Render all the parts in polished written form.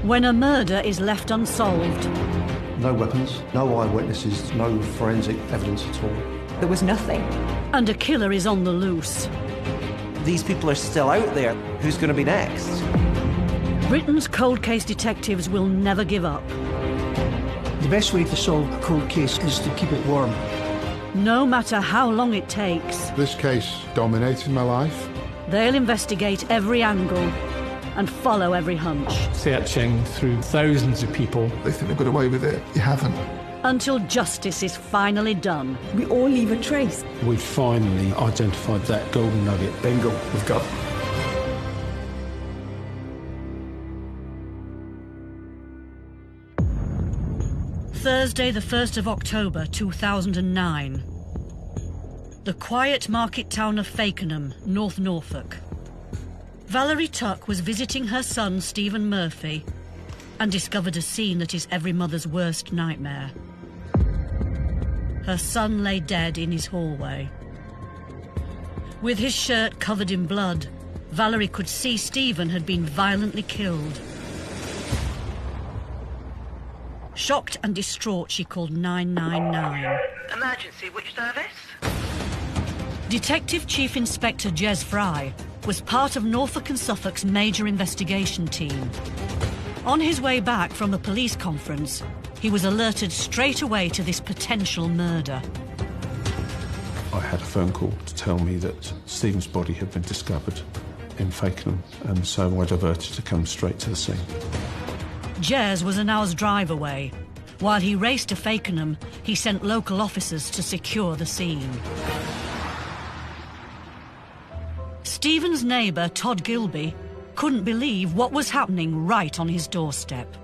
when a murder is left unsolved. No weapons, no eyewitnesses, no forensic evidence at all. There was nothing. And a killer is on the loose. These people are still out there. Who's going to be next? Britain's cold case detectives will never give up. The best way to solve a cold case is to keep it warm. No matter how long it takes. This case dominated my life. They'll investigate every angle and follow every hunch. Searching through thousands of people. They think they've got away with it. You haven't. Until justice is finally done. We all leave a trace. We finally identified that golden nugget. Bingo, we've got. Thursday, the 1st of October, 2009. The quiet market town of Fakenham, North Norfolk. Valerie Tuck was visiting her son, Stephen Murphy, and discovered a scene that is every mother's worst nightmare. Her son lay dead in his hallway. With his shirt covered in blood, Valerie could see Stephen had been violently killed. Shocked and distraught, she called 999. Emergency, which service? Detective Chief Inspector Jez Fry was part of Norfolk and Suffolk's major investigation team. On his way back from a police conference, he was alerted straight away to this potential murder. I had a phone call to tell me that Stephen's body had been discovered in Fakenham, and so I diverted to come straight to the scene. Jez was an hour's drive away. While he raced to Fakenham, he sent local officers to secure the scene. Stephen's neighbour, Todd Gilby, couldn't believe what was happening right on his doorstep.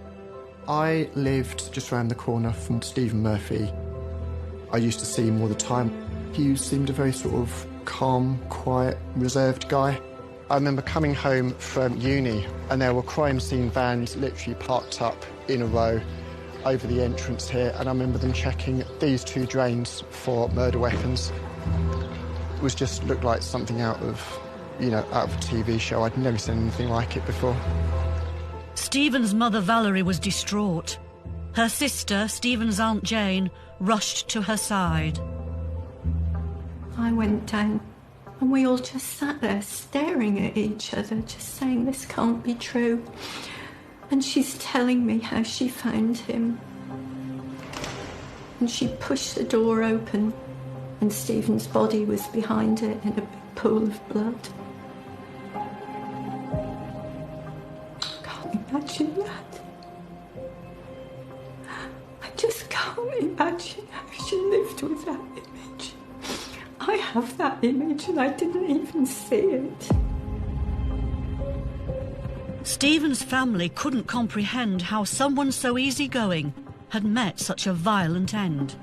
I lived just around the corner from Stephen Murphy. I used to see him all the time. He seemed a very sort of calm, quiet, reserved guy. I remember coming home from uni and there were crime scene vans literally parked up in a row over the entrance here, and I remember them checking these two drains for murder weapons. It was just looked like something out of, out of a TV show. I'd never seen anything like it before. Stephen's mother Valerie was distraught. Her sister, Stephen's Aunt Jane, rushed to her side. I went down and we all just sat there staring at each other, just saying, this can't be true. And she's telling me how she found him. And she pushed the door open and Stephen's body was behind it in a big pool of blood. I can't imagine that. I just can't imagine how she lived with that image. I have that image and I didn't even see it. Stephen's family couldn't comprehend how someone so easygoing had met such a violent end.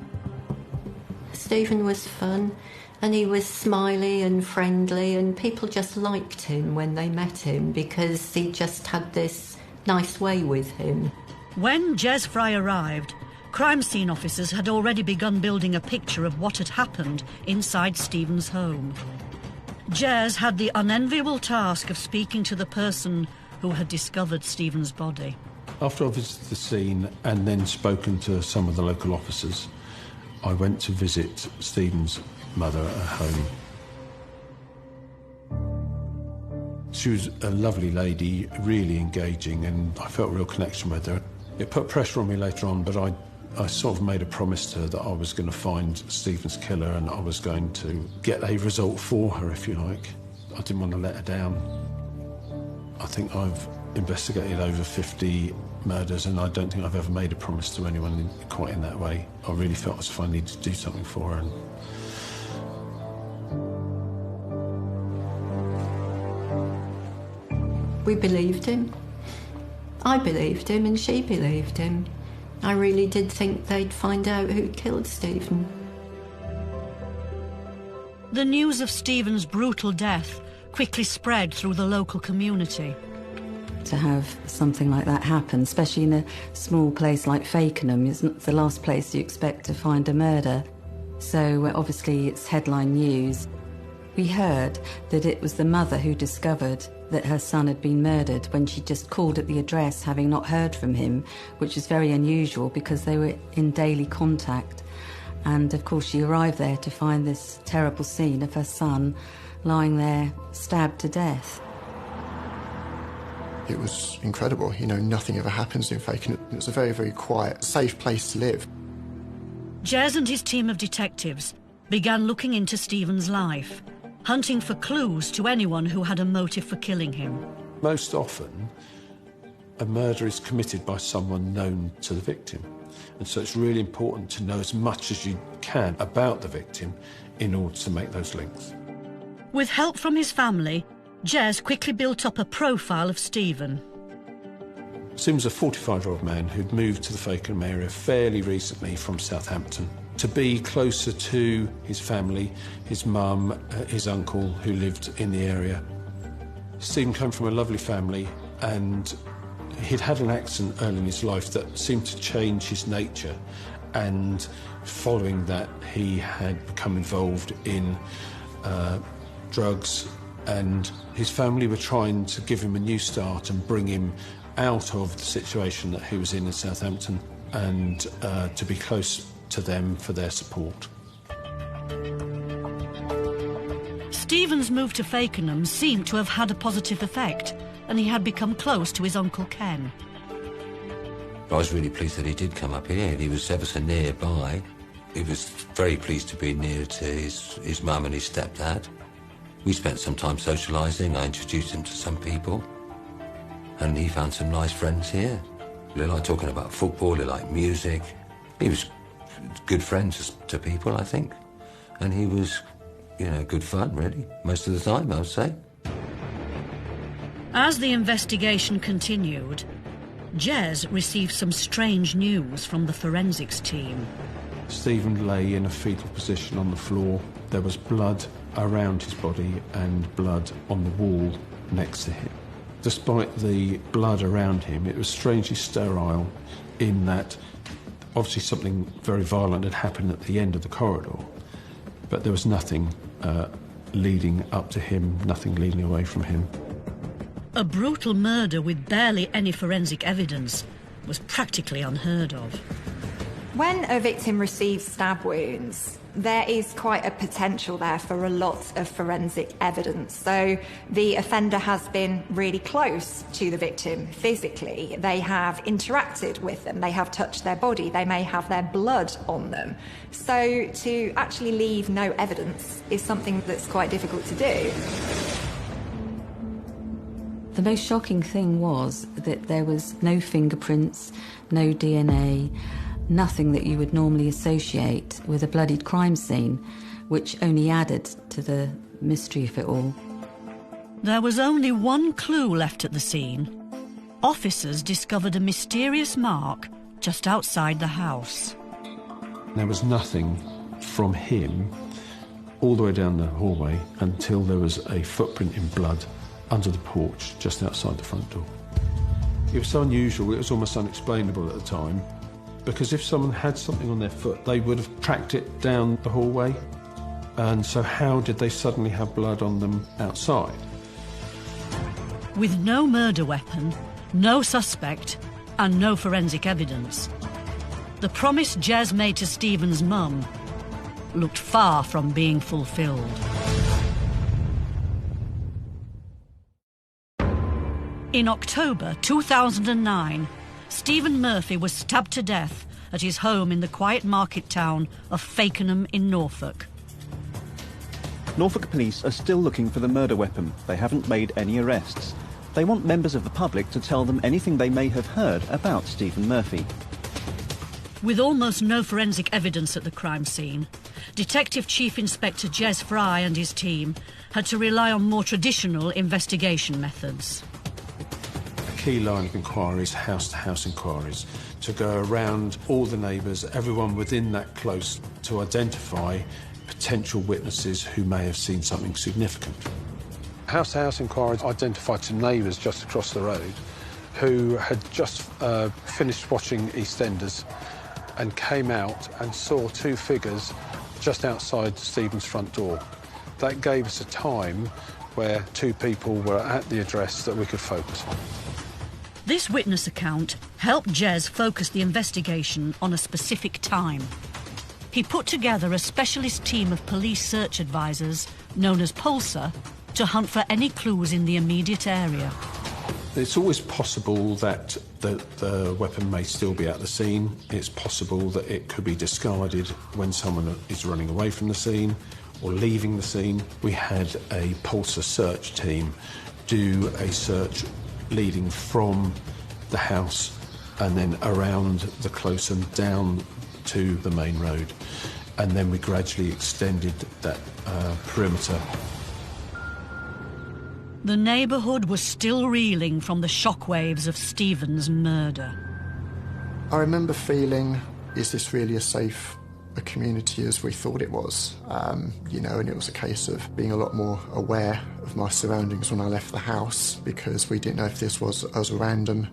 Stephen was fun and he was smiley and friendly, and people just liked him when they met him because he just had this nice way with him. When Jez Fry arrived, crime scene officers had already begun building a picture of what had happened inside Stephen's home. Jez had the unenviable task of speaking to the person who had discovered Stephen's body. After I visited the scene and then spoken to some of the local officers, I went to visit Stephen's mother at home. She was a lovely lady, really engaging, and I felt a real connection with her. It put pressure on me later on, but I sort of made a promise to her that I was going to find Stephen's killer and I was going to get a result for her, if you like. I didn't want to let her down. I think I've investigated over 50 murders and I don't think I've ever made a promise to anyone quite in that way. I really felt as if I needed to do something for her. We believed him. I believed him and she believed him. I really did think they'd find out who killed Stephen. The news of Stephen's brutal death quickly spread through the local community. To have something like that happen, especially in a small place like Fakenham, isn't the last place you expect to find a murder. So obviously it's headline news. We heard that it was the mother who discovered that her son had been murdered when she just called at the address, having not heard from him, which is very unusual because they were in daily contact. And of course she arrived there to find this terrible scene of her son lying there, stabbed to death. It was incredible. You know, nothing ever happens in Fakenham. It was a very, very quiet, safe place to live. Jez and his team of detectives began looking into Stephen's life, hunting for clues to anyone who had a motive for killing him. Most often, a murder is committed by someone known to the victim. And so it's really important to know as much as you can about the victim in order to make those links. With help from his family, Jez quickly built up a profile of Stephen. Stephen was a 45-year-old man who'd moved to the Fakenham area fairly recently from Southampton to be closer to his family, his mum, his uncle who lived in the area. Stephen came from a lovely family and he'd had an accident early in his life that seemed to change his nature, and following that he had become involved in drugs, and his family were trying to give him a new start and bring him out of the situation that he was in Southampton and to be close to them for their support. Stephen's move to Fakenham seemed to have had a positive effect, and he had become close to his Uncle Ken. I was really pleased that he did come up here, and he was ever so nearby. He was very pleased to be near to his mum and his stepdad. We spent some time socialising. I introduced him to some people, and he found some nice friends here. They like talking about football, they like music. He was good friends to people, I think. And he was, you know, good fun, really, most of the time, I would say. As the investigation continued, Jez received some strange news from the forensics team. Stephen lay in a fetal position on the floor. There was blood around his body and blood on the wall next to him. Despite the blood around him, it was strangely sterile in that obviously something very violent had happened at the end of the corridor, but there was nothing leading up to him, nothing leading away from him. A brutal murder with barely any forensic evidence was practically unheard of. When a victim receives stab wounds, there is quite a potential there for a lot of forensic evidence. So the offender has been really close to the victim physically. They have interacted with them. They have touched their body. They may have their blood on them. So to actually leave no evidence is something that's quite difficult to do. The most shocking thing was that there was no fingerprints, no DNA, nothing that you would normally associate with a bloodied crime scene, which only added to the mystery of it all. There was only one clue left at the scene. Officers discovered a mysterious mark just outside the house. There was nothing from him all the way down the hallway until there was a footprint in blood under the porch just outside the front door. It was so unusual, it was almost unexplainable at the time, because if someone had something on their foot, they would have tracked it down the hallway. And so how did they suddenly have blood on them outside? With no murder weapon, no suspect, and no forensic evidence, the promise Jez made to Stephen's mum looked far from being fulfilled. In October 2009, Stephen Murphy was stabbed to death at his home in the quiet market town of Fakenham in Norfolk. Norfolk police are still looking for the murder weapon. They haven't made any arrests. They want members of the public to tell them anything they may have heard about Stephen Murphy. With almost no forensic evidence at the crime scene, Detective Chief Inspector Jez Fry and his team had to rely on more traditional investigation methods. Key line of inquiry is house-to-house inquiries, to go around all the neighbours, everyone within that close, to identify potential witnesses who may have seen something significant. House-to-house inquiries identified some neighbours just across the road who had just finished watching EastEnders and came out and saw two figures just outside Stephen's front door. That gave us a time where 2 people were at the address that we could focus on. This witness account helped Jez focus the investigation on a specific time. He put together a specialist team of police search advisors, known as Pulsar, to hunt for any clues in the immediate area. It's always possible that the weapon may still be at the scene. It's possible that it could be discarded when someone is running away from the scene or leaving the scene. We had a Pulsar search team do a search leading from the house and then around the close and down to the main road. And then we gradually extended that perimeter. The neighbourhood was still reeling from the shockwaves of Stephen's murder. I remember feeling, is this really as safe a community as we thought it was? You know, and it was a case of being a lot more aware of my surroundings when I left the house, because we didn't know if this was a random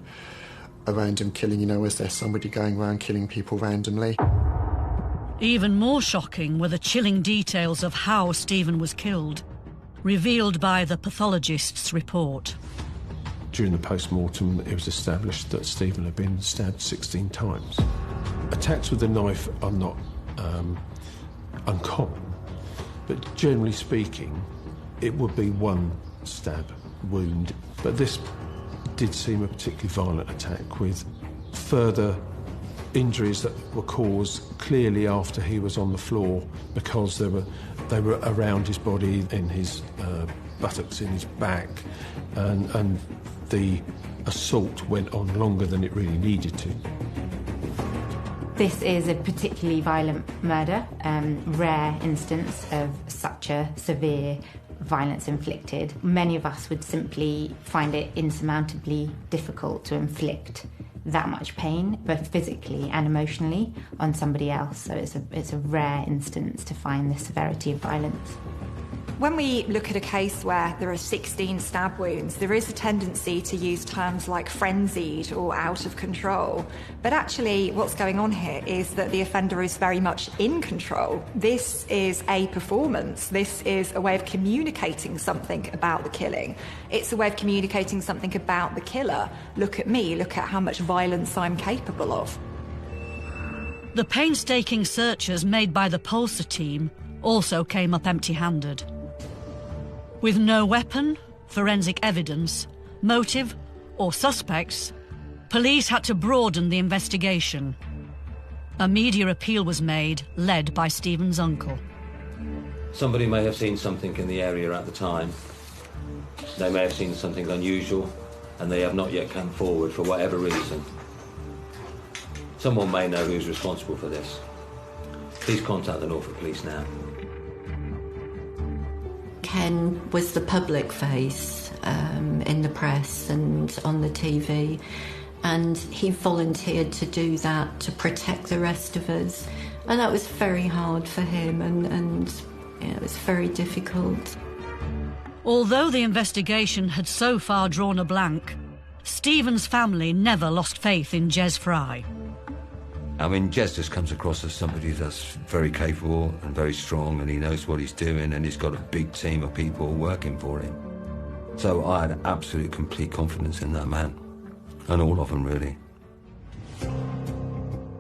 killing, you know, was there somebody going around killing people randomly? Even more shocking were the chilling details of how Stephen was killed, revealed by the pathologist's report. During the post-mortem, it was established that Stephen had been stabbed 16 times. Attacks with a knife are not uncommon, but generally speaking, it would be one stab wound. But this did seem a particularly violent attack, with further injuries that were caused clearly after he was on the floor, because they were around his body, in his buttocks, in his back, and the assault went on longer than it really needed to. This is a particularly violent murder, rare instance of such a severe violence inflicted. Many of us would simply find it insurmountably difficult to inflict that much pain, both physically and emotionally, on somebody else. So it's a rare instance to find this severity of violence. When we look at a case where there are 16 stab wounds, there is a tendency to use terms like frenzied or out of control. But actually, what's going on here is that the offender is very much in control. This is a performance. This is a way of communicating something about the killing. It's a way of communicating something about the killer. Look at me, look at how much violence I'm capable of. The painstaking searches made by the Pulsar team also came up empty-handed. With no weapon, forensic evidence, motive, or suspects, police had to broaden the investigation. A media appeal was made, led by Stephen's uncle. Somebody may have seen something in the area at the time. They may have seen something unusual, and they have not yet come forward for whatever reason. Someone may know who's responsible for this. Please contact the Norfolk Police now. Ken was the public face in the press and on the TV, and he volunteered to do that to protect the rest of us, and that was very hard for him, and it was very difficult. Although the investigation had so far drawn a blank, Stephen's family never lost faith in Jez Fry. I mean, Jez just comes across as somebody that's very capable and very strong, and he knows what he's doing, and he's got a big team of people working for him. So I had absolute, complete confidence in that man, and all of them, really.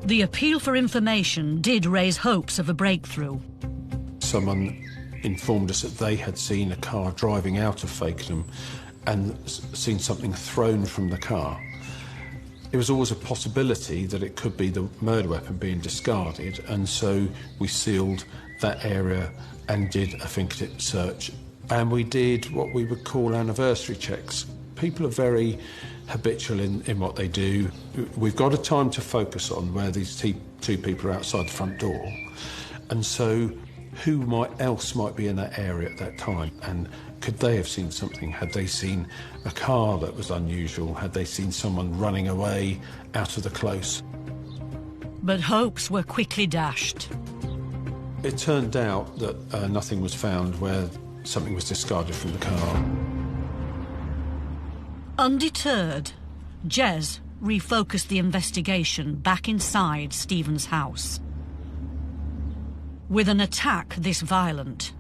The appeal for information did raise hopes of a breakthrough. Someone informed us that they had seen a car driving out of Fakenham and seen something thrown from the car. It was always a possibility that it could be the murder weapon being discarded, and so we sealed that area and did a fingertip search. And we did what we would call anniversary checks. People are very habitual in what they do. We've got a time to focus on where these two people are outside the front door, and so who else might be in that area at that time, and could they have seen something? Had they seen a car that was unusual? Had they seen someone running away out of the close? But hopes were quickly dashed. It turned out that nothing was found where something was discarded from the car. Undeterred, Jez refocused the investigation back inside Stephen's house. With an attack this violent,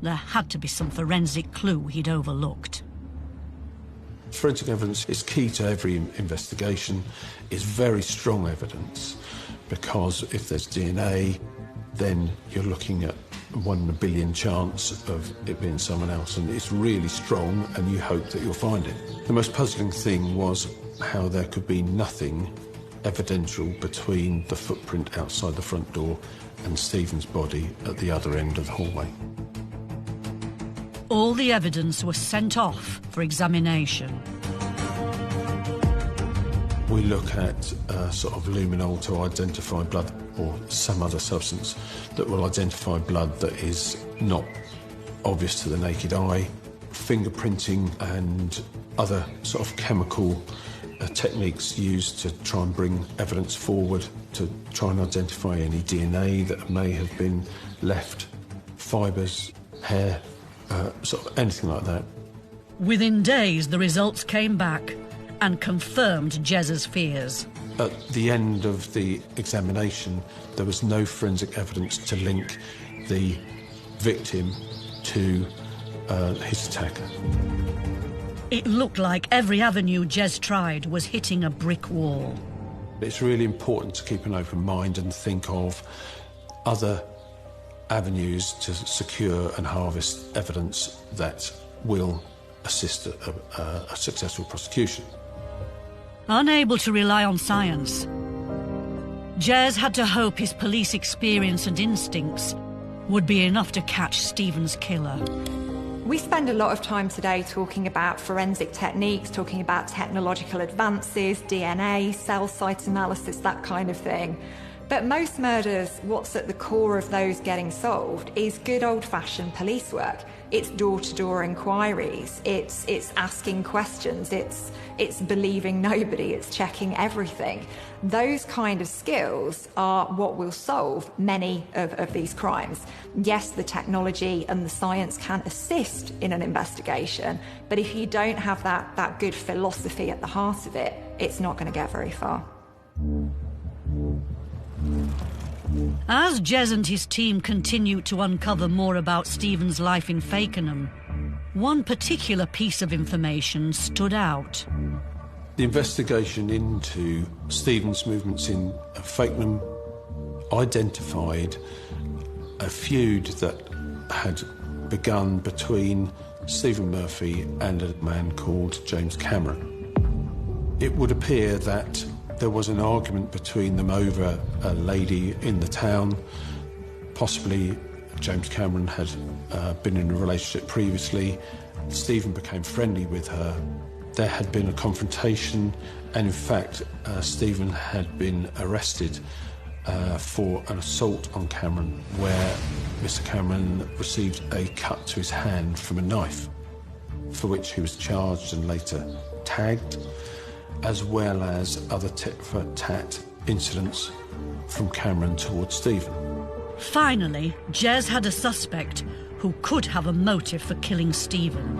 There had to be some forensic clue he'd overlooked. Forensic evidence is key to every investigation. It's very strong evidence, because if there's DNA, then you're looking at 1 in a billion chance of it being someone else, and it's really strong, and you hope that you'll find it. The most puzzling thing was how there could be nothing evidential between the footprint outside the front door and Stephen's body at the other end of the hallway. All the evidence was sent off for examination. We look at sort of luminol to identify blood, or some other substance that will identify blood that is not obvious to the naked eye. Fingerprinting and other sort of chemical techniques used to try and bring evidence forward, to try and identify any DNA that may have been left, fibres, hair, sort of anything like that. Within days, the results came back and confirmed Jez's fears. At the end of the examination, there was no forensic evidence to link the victim to his attacker. It looked like every avenue Jez tried was hitting a brick wall. It's really important to keep an open mind and think of other avenues to secure and harvest evidence that will assist a successful prosecution. Unable to rely on science, Jez had to hope his police experience and instincts would be enough to catch Stephen's killer. We spend a lot of time today talking about forensic techniques, talking about technological advances, DNA, cell site analysis, that kind of thing. But most murders, what's at the core of those getting solved is good old-fashioned police work. It's door-to-door inquiries, it's asking questions, it's believing nobody, it's checking everything. Those kind of skills are what will solve many of these crimes. Yes, the technology and the science can assist in an investigation, but if you don't have that good philosophy at the heart of it, it's not going to get very far. As Jez and his team continued to uncover more about Stephen's life in Fakenham, one particular piece of information stood out. The investigation into Stephen's movements in Fakenham identified a feud that had begun between Stephen Murphy and a man called James Cameron. It would appear that there was an argument between them over a lady in the town. Possibly James Cameron had been in a relationship previously. Stephen became friendly with her. There had been a confrontation, and in fact, Stephen had been arrested for an assault on Cameron, where Mr. Cameron received a cut to his hand from a knife, for which he was charged and later tagged, as well as other tit-for-tat incidents from Cameron towards Stephen. Finally, Jez had a suspect who could have a motive for killing Stephen.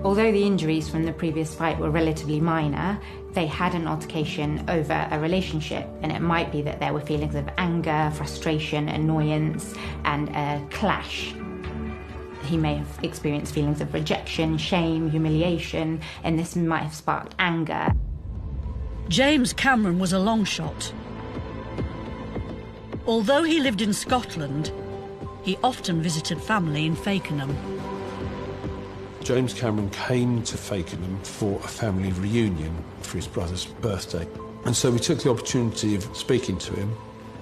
Although the injuries from the previous fight were relatively minor, they had an altercation over a relationship, and it might be that there were feelings of anger, frustration, annoyance, and a clash. He may have experienced feelings of rejection, shame, humiliation, and this might have sparked anger. James Cameron was a long shot. Although he lived in Scotland, he often visited family in Fakenham. James Cameron came to Fakenham for a family reunion for his brother's birthday. And so we took the opportunity of speaking to him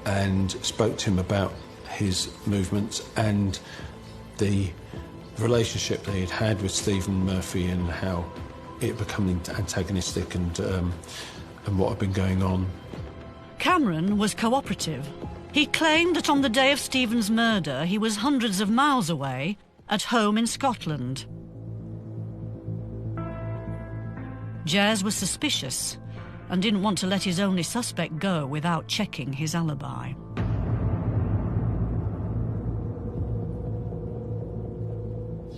and spoke to him about his movements and the relationship they had had with Stephen Murphy and how it had become antagonistic and what had been going on. Cameron was cooperative. He claimed that on the day of Stephen's murder, he was hundreds of miles away, at home in Scotland. Jez was suspicious and didn't want to let his only suspect go without checking his alibi.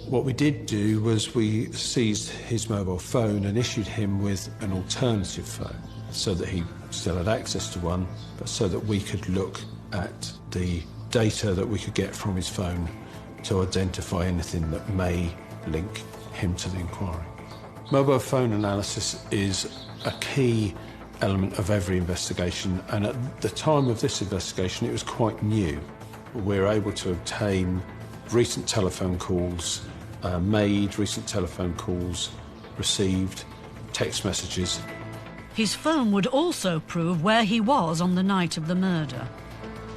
What we did do was we seized his mobile phone and issued him with an alternative phone so that he still had access to one, but so that we could look at the data that we could get from his phone to identify anything that may link him to the inquiry. Mobile phone analysis is a key element of every investigation, and at the time of this investigation it was quite new. We were able to obtain recent telephone calls made, recent telephone calls received, text messages. His phone would also prove where he was on the night of the murder.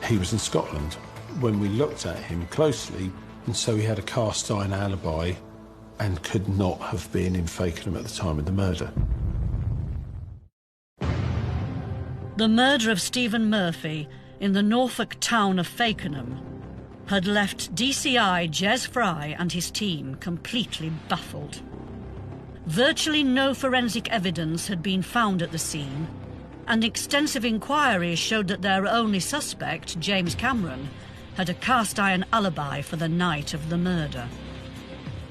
He was in Scotland when we looked at him closely, and so he had a cast iron alibi and could not have been in Fakenham at the time of the murder. The murder of Stephen Murphy in the Norfolk town of Fakenham had left DCI Jez Fry and his team completely baffled. Virtually no forensic evidence had been found at the scene, and extensive inquiries showed that their only suspect, James Cameron, had a cast-iron alibi for the night of the murder.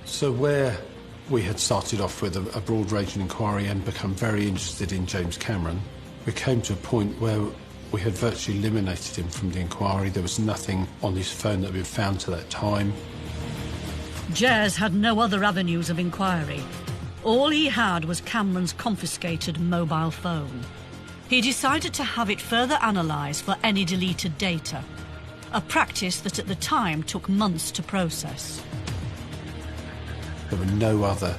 So where we had started off with a broad-ranging inquiry and become very interested in James Cameron, we came to a point where we had virtually eliminated him from the inquiry. There was nothing on his phone that had been found to that time. Jez had no other avenues of inquiry. All he had was Cameron's confiscated mobile phone. He decided to have it further analysed for any deleted data, a practice that at the time took months to process. There were no other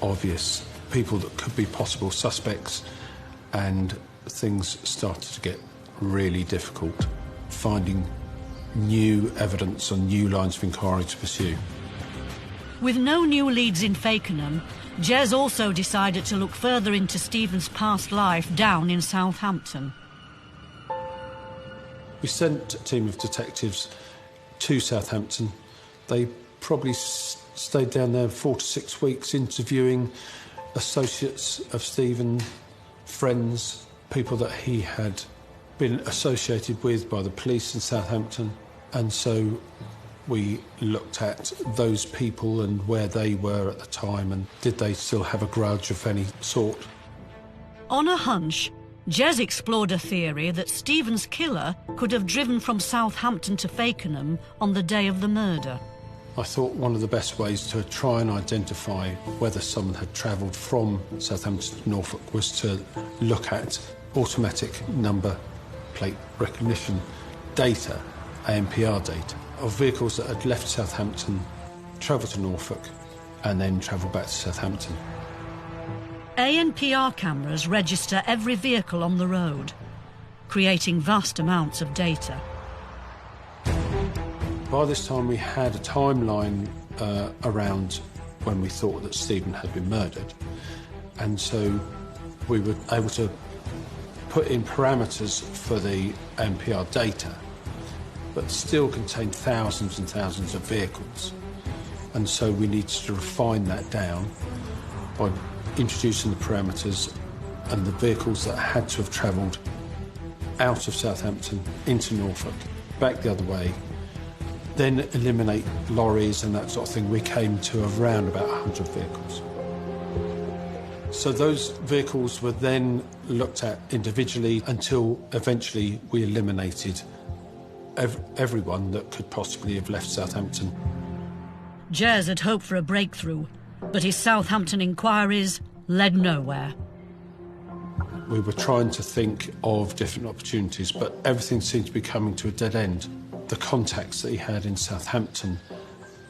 obvious people that could be possible suspects, and things started to get really difficult, finding new evidence and new lines of inquiry to pursue. With no new leads in Fakenham, Jez also decided to look further into Stephen's past life down in Southampton. We sent a team of detectives to Southampton. They probably stayed down there 4 to 6 weeks, interviewing associates of Stephen, friends, people that he had been associated with by the police in Southampton. And so we looked at those people and where they were at the time, and did they still have a grudge of any sort. On a hunch, Jez explored a theory that Stephen's killer could have driven from Southampton to Fakenham on the day of the murder. I thought one of the best ways to try and identify whether someone had travelled from Southampton to Norfolk was to look at automatic number plate recognition data, ANPR data, of vehicles that had left Southampton, travelled to Norfolk, and then travelled back to Southampton. ANPR cameras register every vehicle on the road, creating vast amounts of data. By this time we had a timeline around when we thought that Stephen had been murdered, and so we were able to put in parameters for the ANPR data, but still contained thousands and thousands of vehicles. And so we needed to refine that down by introducing the parameters and the vehicles that had to have travelled out of Southampton into Norfolk, back the other way, then eliminate lorries and that sort of thing. We came to around about 100 vehicles. So those vehicles were then looked at individually until eventually we eliminated everyone that could possibly have left Southampton. Jez had hoped for a breakthrough, but his Southampton inquiries led nowhere. We were trying to think of different opportunities, but everything seemed to be coming to a dead end. The contacts that he had in Southampton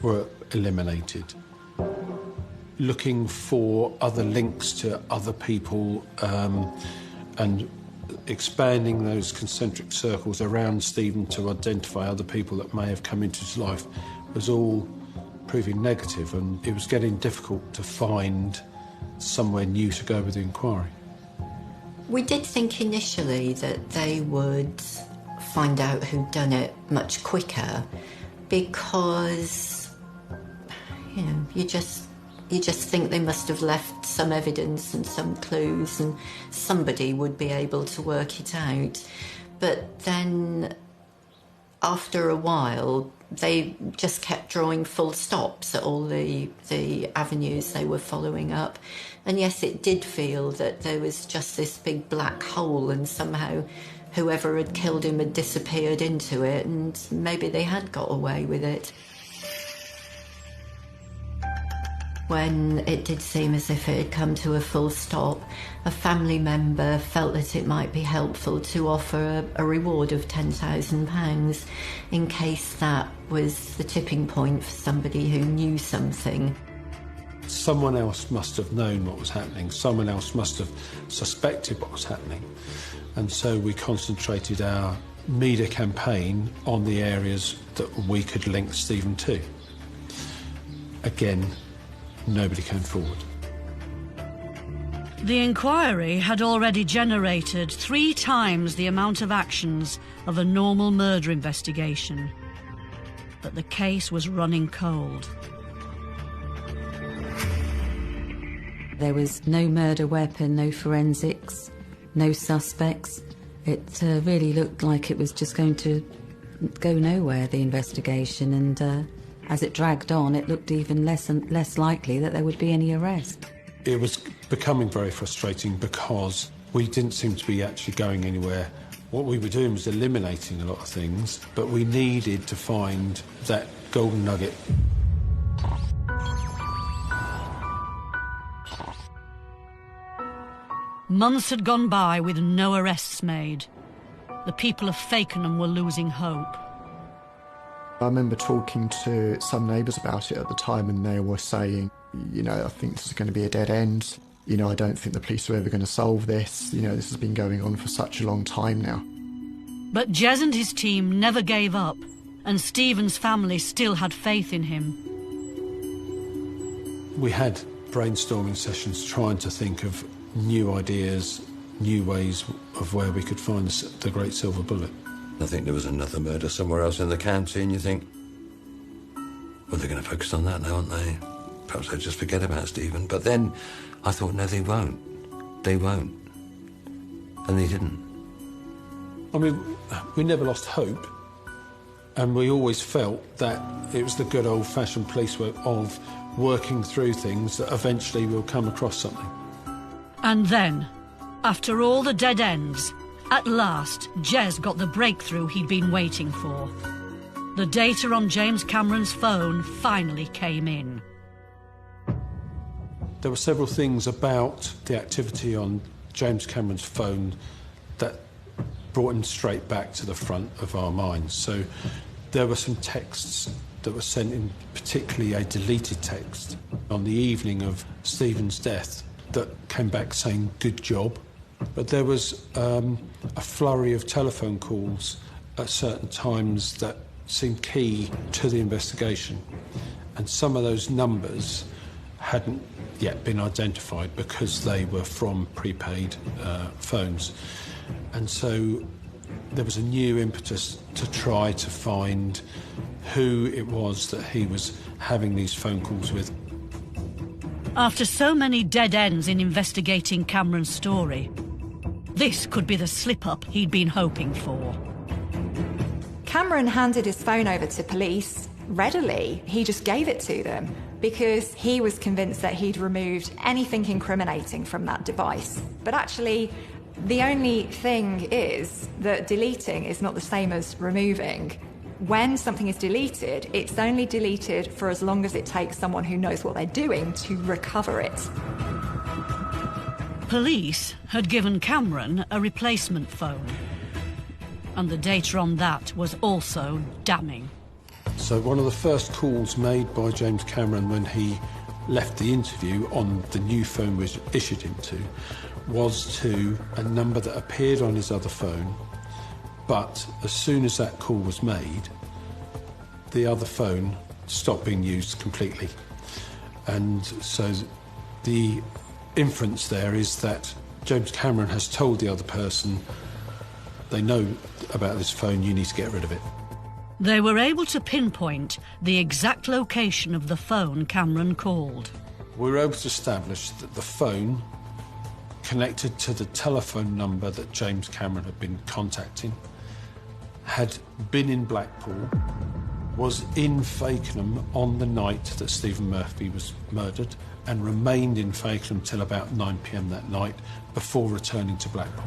were eliminated. Looking for other links to other people and expanding those concentric circles around Stephen to identify other people that may have come into his life was all proving negative, and it was getting difficult to find somewhere new to go with the inquiry. We did think initially that they would find out who'd done it much quicker, because, you know, you just think they must have left some evidence and some clues and somebody would be able to work it out. But then, after a while, they just kept drawing full stops at all the avenues they were following up. And yes, it did feel that there was just this big black hole, and somehow whoever had killed him had disappeared into it, and maybe they had got away with it. When it did seem as if it had come to a full stop, a family member felt that it might be helpful to offer a reward of £10,000 in case that was the tipping point for somebody who knew something. Someone else must have known what was happening. Someone else must have suspected what was happening. And so we concentrated our media campaign on the areas that we could link Stephen to. Again, nobody came forward. The inquiry had already generated 3 times the amount of actions of a normal murder investigation. But the case was running cold. There was no murder weapon, no forensics, no suspects. It really looked like it was just going to go nowhere, the investigation, and as it dragged on, it looked even less and less likely that there would be any arrest. It was becoming very frustrating because we didn't seem to be actually going anywhere. What we were doing was eliminating a lot of things, but we needed to find that golden nugget. Months had gone by with no arrests made. The people of Fakenham were losing hope. I remember talking to some neighbours about it at the time, and they were saying, you know, I think this is going to be a dead end. You know, I don't think the police are ever going to solve this. You know, this has been going on for such a long time now. But Jez and his team never gave up, and Stephen's family still had faith in him. We had brainstorming sessions trying to think of new ideas, new ways of where we could find the great silver bullet. I think there was another murder somewhere else in the county, and you think, well, they're going to focus on that now, aren't they? Perhaps they'll just forget about Stephen. But then I thought, no, they won't. They won't. And they didn't. I mean, we never lost hope, and we always felt that it was the good old-fashioned police work of working through things that eventually we'll come across something. And then, after all the dead ends, at last, Jez got the breakthrough he'd been waiting for. The data on James Cameron's phone finally came in. There were several things about the activity on James Cameron's phone that brought him straight back to the front of our minds. So there were some texts that were sent in, particularly a deleted text on the evening of Stephen's death that came back saying, "Good job." But there was a flurry of telephone calls at certain times that seemed key to the investigation. And some of those numbers hadn't yet been identified because they were from prepaid phones. And so there was a new impetus to try to find who it was that he was having these phone calls with. After so many dead ends in investigating Cameron's story, this could be the slip-up he'd been hoping for. Cameron handed his phone over to police readily. He just gave it to them because he was convinced that he'd removed anything incriminating from that device. But actually, the only thing is that deleting is not the same as removing. When something is deleted, it's only deleted for as long as it takes someone who knows what they're doing to recover it. Police had given Cameron a replacement phone, and the data on that was also damning. So one of the first calls made by James Cameron when he left the interview on the new phone we issued him to was to a number that appeared on his other phone, but as soon as that call was made, the other phone stopped being used completely. And so the inference there is that James Cameron has told the other person, they know about this phone, you need to get rid of it. They were able to pinpoint the exact location of the phone Cameron called. We were able to establish that the phone connected to the telephone number that James Cameron had been contacting had been in Blackpool, was in Fakenham on the night that Stephen Murphy was murdered, and remained in Fakenham till about 9 p.m. that night before returning to Blackpool.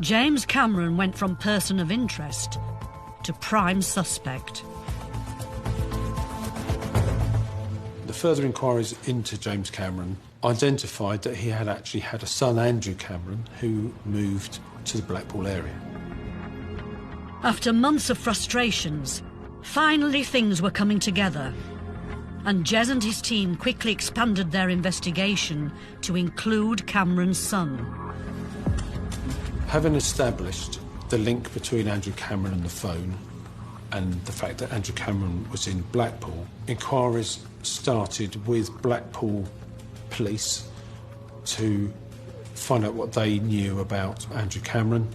James Cameron went from person of interest to prime suspect. The further inquiries into James Cameron identified that he had actually had a son, Andrew Cameron, who moved to the Blackpool area. After months of frustrations, finally things were coming together, and Jez and his team quickly expanded their investigation to include Cameron's son. Having established the link between Andrew Cameron and the phone, and the fact that Andrew Cameron was in Blackpool, inquiries started with Blackpool police to find out what they knew about Andrew Cameron.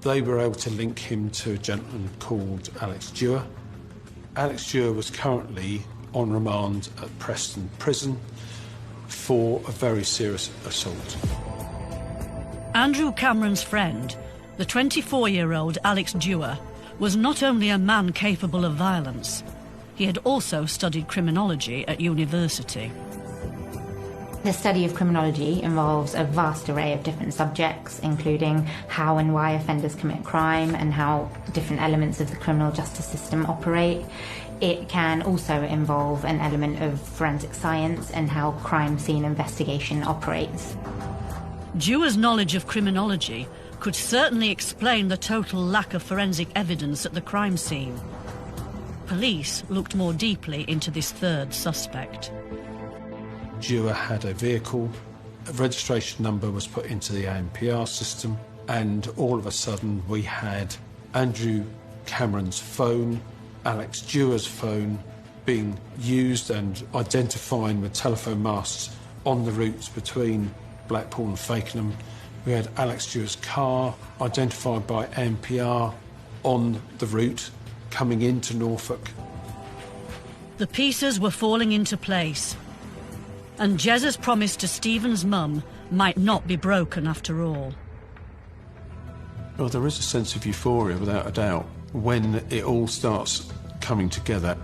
They were able to link him to a gentleman called Alex Dewar. Alex Dewar was currently on remand at Preston Prison for a very serious assault. Andrew Cameron's friend, the 24-year-old Alex Dewar, was not only a man capable of violence, he had also studied criminology at university. The study of criminology involves a vast array of different subjects, including how and why offenders commit crime and how different elements of the criminal justice system operate. It can also involve an element of forensic science and how crime scene investigation operates. Dewar's knowledge of criminology could certainly explain the total lack of forensic evidence at the crime scene. Police looked more deeply into this third suspect. Dewar had a vehicle, a registration number was put into the ANPR system, and all of a sudden we had Andrew Cameron's phone, Alex Dewar's phone, being used and identifying with telephone masts on the routes between Blackpool and Fakenham. We had Alex Dewar's car identified by ANPR on the route coming into Norfolk. The pieces were falling into place, and Jez's promise to Stephen's mum might not be broken after all. Well, there is a sense of euphoria, without a doubt, when it all starts coming together.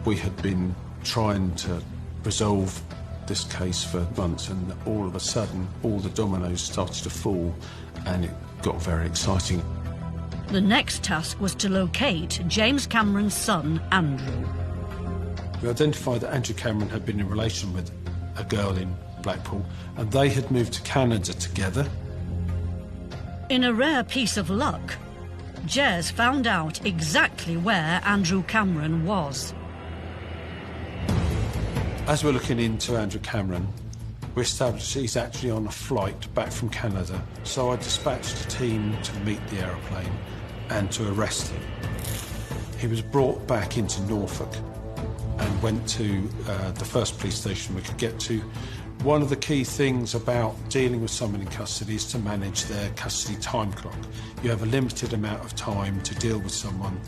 We had been trying to resolve this case for months, and all of a sudden, all the dominoes started to fall, and it got very exciting. The next task was to locate James Cameron's son, Andrew. We identified that Andrew Cameron had been in relation with a girl in Blackpool, and they had moved to Canada together. In a rare piece of luck, Jez found out exactly where Andrew Cameron was. As we're looking into Andrew Cameron, we established that he's actually on a flight back from Canada, so I dispatched a team to meet the aeroplane and to arrest him. He was brought back into Norfolk and went to the first police station we could get to. One of the key things about dealing with someone in custody is to manage their custody time clock. You have a limited amount of time to deal with someone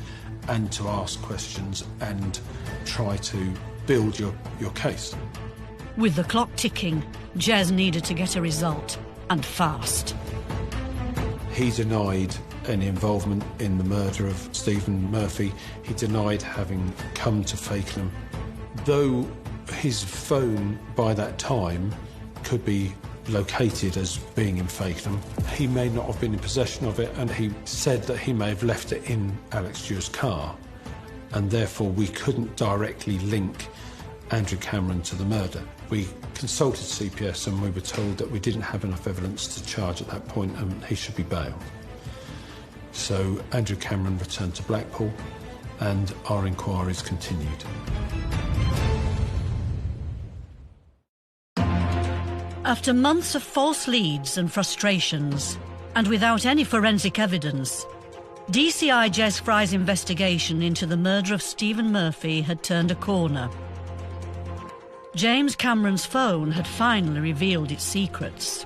and to ask questions and try to build your case. With the clock ticking, Jez needed to get a result, and fast. He denied any involvement in the murder of Stephen Murphy. He denied having come to Fakenham. Though his phone by that time could be located as being in Fakenham, he may not have been in possession of it, and he said that he may have left it in Alex Dewar's car, and therefore we couldn't directly link Andrew Cameron to the murder. We consulted CPS and we were told that we didn't have enough evidence to charge at that point and he should be bailed. So Andrew Cameron returned to Blackpool and our inquiries continued. After months of false leads and frustrations, and without any forensic evidence, DCI Jez Fry's investigation into the murder of Stephen Murphy had turned a corner. James Cameron's phone had finally revealed its secrets.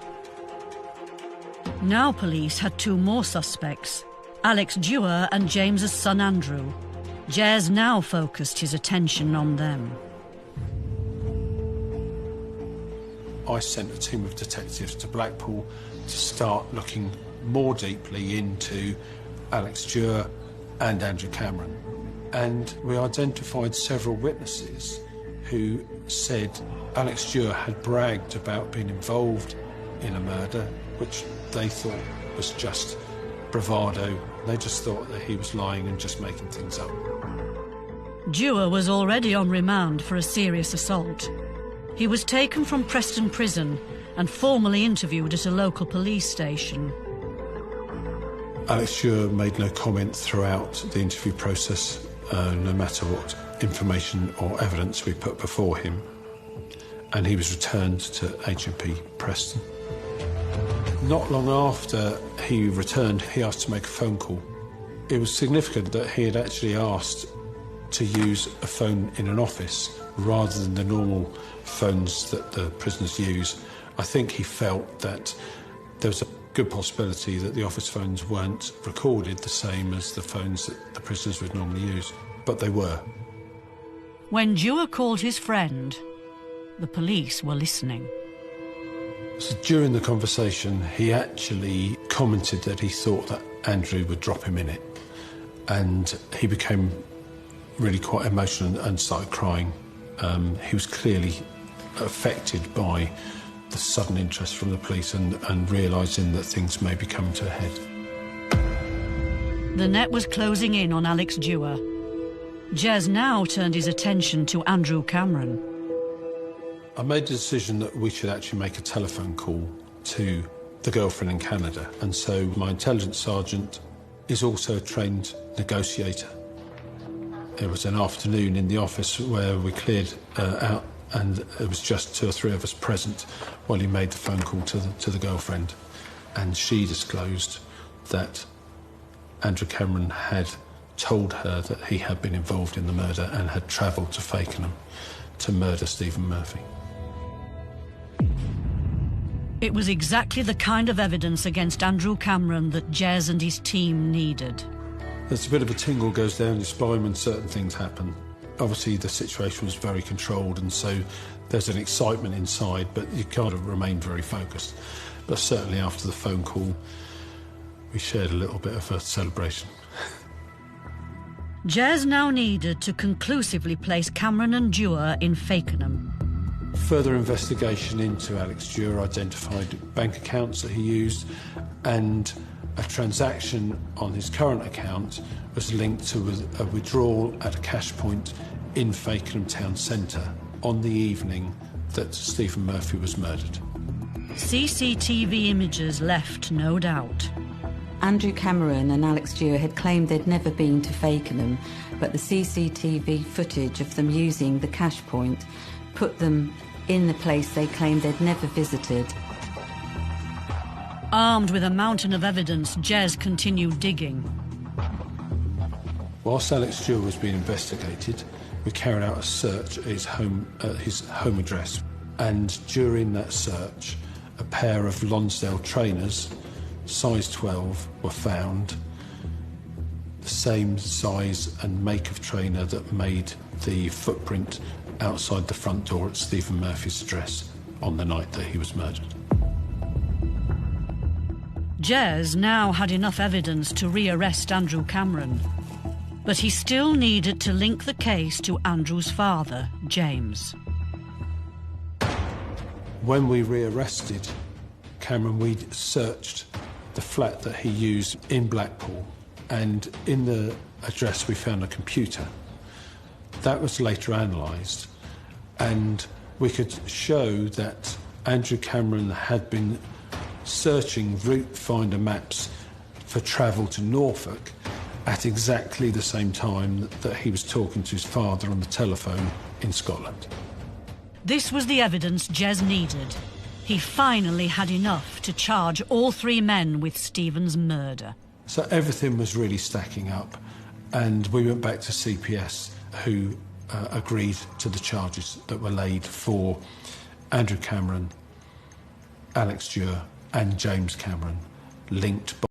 Now police had two more suspects, Alex Dewar and James's son Andrew. Jez now focused his attention on them. I sent a team of detectives to Blackpool to start looking more deeply into Alex Dewar and Andrew Cameron. And we identified several witnesses who said Alex Dewar had bragged about being involved in a murder, which they thought was just bravado. They just thought that he was lying and just making things up. Dewar was already on remand for a serious assault. He was taken from Preston Prison and formally interviewed at a local police station. Alex Dewar made no comment throughout the interview process, no matter what information or evidence we put before him, and he was returned to HMP Preston. Not long after he returned, he asked to make a phone call. It was significant that he had actually asked to use a phone in an office rather than the normal phones that the prisoners use. I think he felt that there was a good possibility that the office phones weren't recorded the same as the phones that the prisoners would normally use, but they were. When Dewar called his friend, the police were listening. So during the conversation, he actually commented that he thought that Andrew would drop him in it, and he became really quite emotional and started crying. He was clearly affected by the sudden interest from the police and realising that things may be coming to a head. The net was closing in on Alex Dewar. Jez now turned his attention to Andrew Cameron. I made the decision that we should actually make a telephone call to the girlfriend in Canada, and so my intelligence sergeant is also a trained negotiator. It was an afternoon in the office where we cleared out, and it was just 2 or 3 of us present while he made the phone call to the girlfriend, and she disclosed that Andrew Cameron had told her that he had been involved in the murder and had travelled to Fakenham to murder Stephen Murphy. It was exactly the kind of evidence against Andrew Cameron that Jez and his team needed. There's a bit of a tingle goes down your spine when certain things happen. Obviously the situation was very controlled, and so there's an excitement inside, but you can't remain very focused. But certainly after the phone call, we shared a little bit of a celebration. Jez now needed to conclusively place Cameron and Dewar in Fakenham. Further investigation into Alex Dewar identified bank accounts that he used, and a transaction on his current account was linked to a withdrawal at a cash point in Fakenham town centre on the evening that Stephen Murphy was murdered. CCTV images left no doubt. Andrew Cameron and Alex Dewar had claimed they'd never been to Fakenham, but the CCTV footage of them using the cash point put them in the place they claimed they'd never visited. Armed with a mountain of evidence, Jez continued digging. Whilst Alex Dewar was being investigated, we carried out a search at his home address, and during that search, a pair of Lonsdale trainers, size 12, were found. The same size and make of trainer that made the footprint outside the front door at Stephen Murphy's address on the night that he was murdered. Jez now had enough evidence to rearrest Andrew Cameron, but he still needed to link the case to Andrew's father, James. When we rearrested Cameron, we searched the flat that he used in Blackpool, and in the address we found a computer. That was later analysed, and we could show that Andrew Cameron had been searching route finder maps for travel to Norfolk at exactly the same time that he was talking to his father on the telephone in Scotland. This was the evidence Jez needed. He finally had enough to charge all 3 men with Stephen's murder. So everything was really stacking up, and we went back to CPS, who agreed to the charges that were laid for Andrew Cameron, Alex Dewar and James Cameron, linked by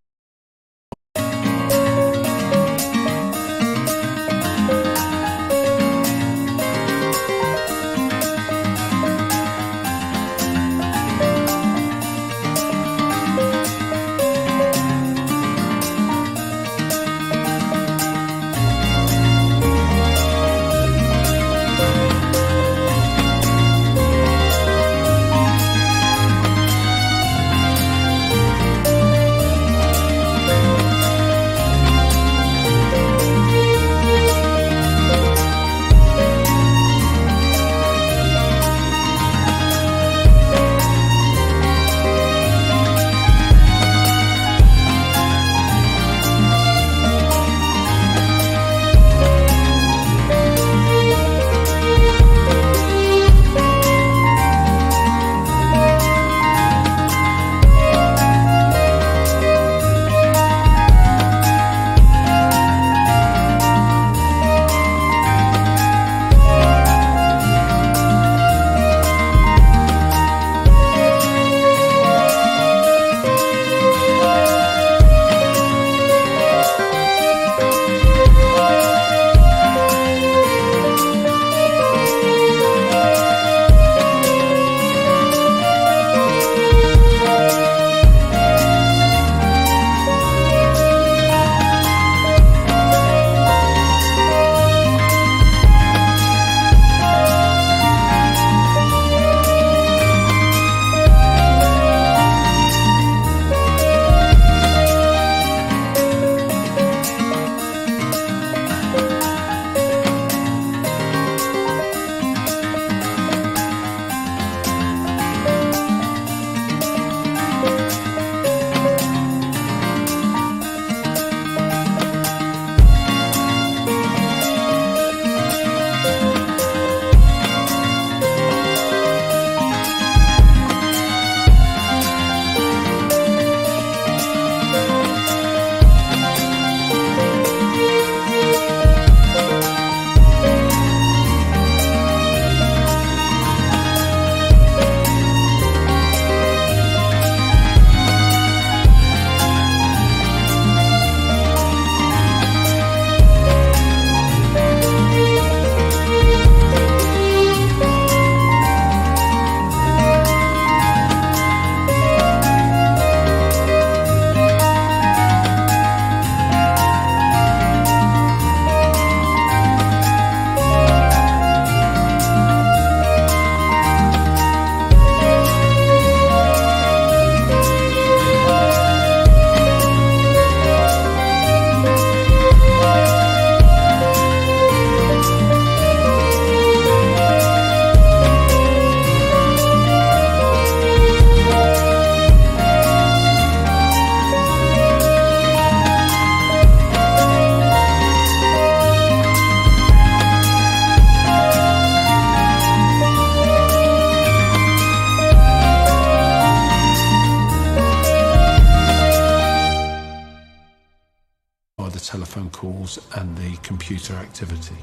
calls and the computer activity.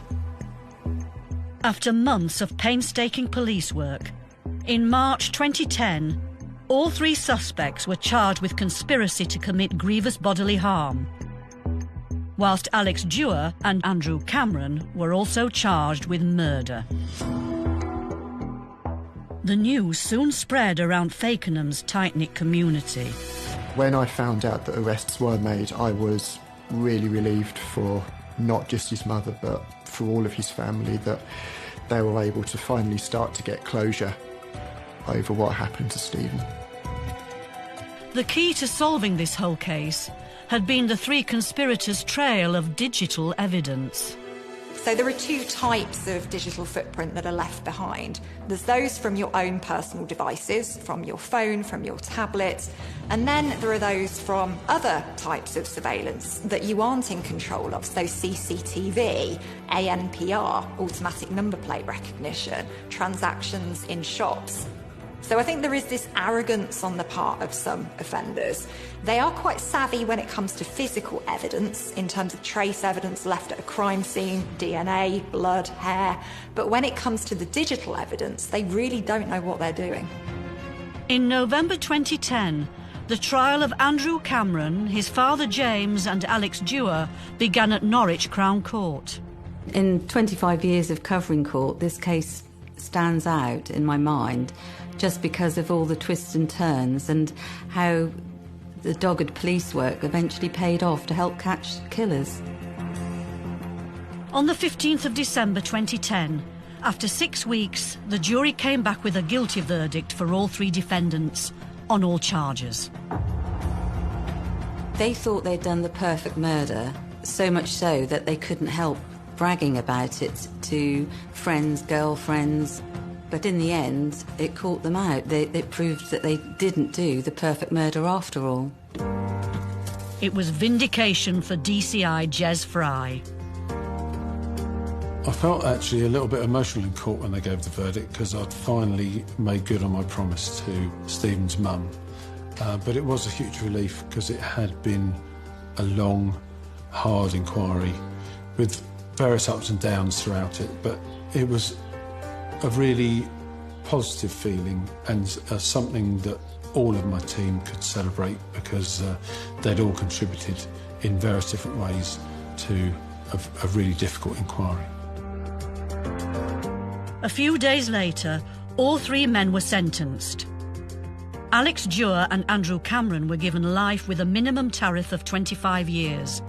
After months of painstaking police work, in March 2010, all 3 suspects were charged with conspiracy to commit grievous bodily harm, whilst Alex Dewar and Andrew Cameron were also charged with murder. The news soon spread around Fakenham's tight-knit community. When I found out that arrests were made, I was really relieved for not just his mother, but for all of his family, that they were able to finally start to get closure over what happened to Stephen. The key to solving this whole case had been the 3 conspirators' trail of digital evidence. So there are 2 types of digital footprint that are left behind. There's those from your own personal devices, from your phone, from your tablet, and then there are those from other types of surveillance that you aren't in control of, so CCTV, ANPR, automatic number plate recognition, transactions in shops. So I think there is this arrogance on the part of some offenders. They are quite savvy when it comes to physical evidence, in terms of trace evidence left at a crime scene, DNA, blood, hair. But when it comes to the digital evidence, they really don't know what they're doing. In November 2010, the trial of Andrew Cameron, his father James and Alex Dewar began at Norwich Crown Court. In 25 years of covering court, this case stands out in my mind just because of all the twists and turns and how the dogged police work eventually paid off to help catch killers. On the 15th of December 2010, after 6 weeks, the jury came back with a guilty verdict for all 3 defendants on all charges. They thought they'd done the perfect murder, so much so that they couldn't help bragging about it to friends, girlfriends. But in the end, it caught them out. It proved that they didn't do the perfect murder after all. It was vindication for DCI Jez Fry. I felt actually a little bit emotional in court when they gave the verdict, because I'd finally made good on my promise to Stephen's mum. But it was a huge relief, because it had been a long, hard inquiry with various ups and downs throughout it. But it was a really positive feeling, and something that all of my team could celebrate, because they'd all contributed in various different ways to a really difficult inquiry. A few days later, all 3 men were sentenced. Alex Dewar and Andrew Cameron were given life with a minimum tariff of 25 years.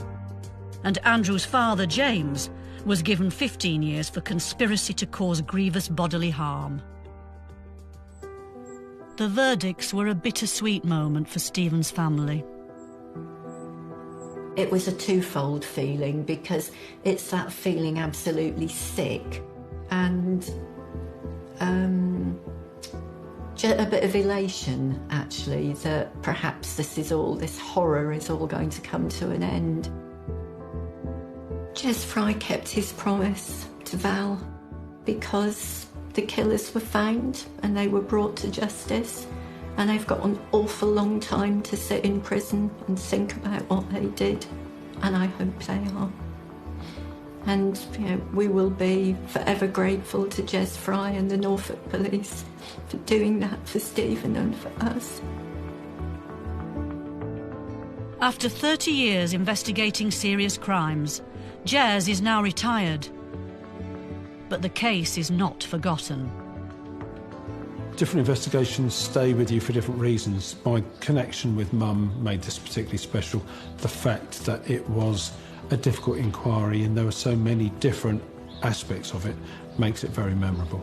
And Andrew's father, James, was given 15 years for conspiracy to cause grievous bodily harm. The verdicts were a bittersweet moment for Stephen's family. It was a twofold feeling, because it's that feeling absolutely sick and a bit of elation, actually, that perhaps this horror is all going to come to an end. Jez Fry kept his promise to Val, because the killers were found and they were brought to justice, and they've got an awful long time to sit in prison and think about what they did, and I hope they are. And we will be forever grateful to Jez Fry and the Norfolk Police for doing that for Stephen and for us. After 30 years investigating serious crimes, Jez is now retired. But the case is not forgotten. Different investigations stay with you for different reasons. My connection with Mum made this particularly special. The fact that it was a difficult inquiry and there were so many different aspects of it makes it very memorable.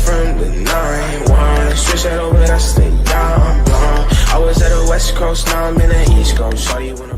From the 9-1, switch that over, that's the young blonde. I was at the West Coast, now I'm in the East Coast. Shawty wanna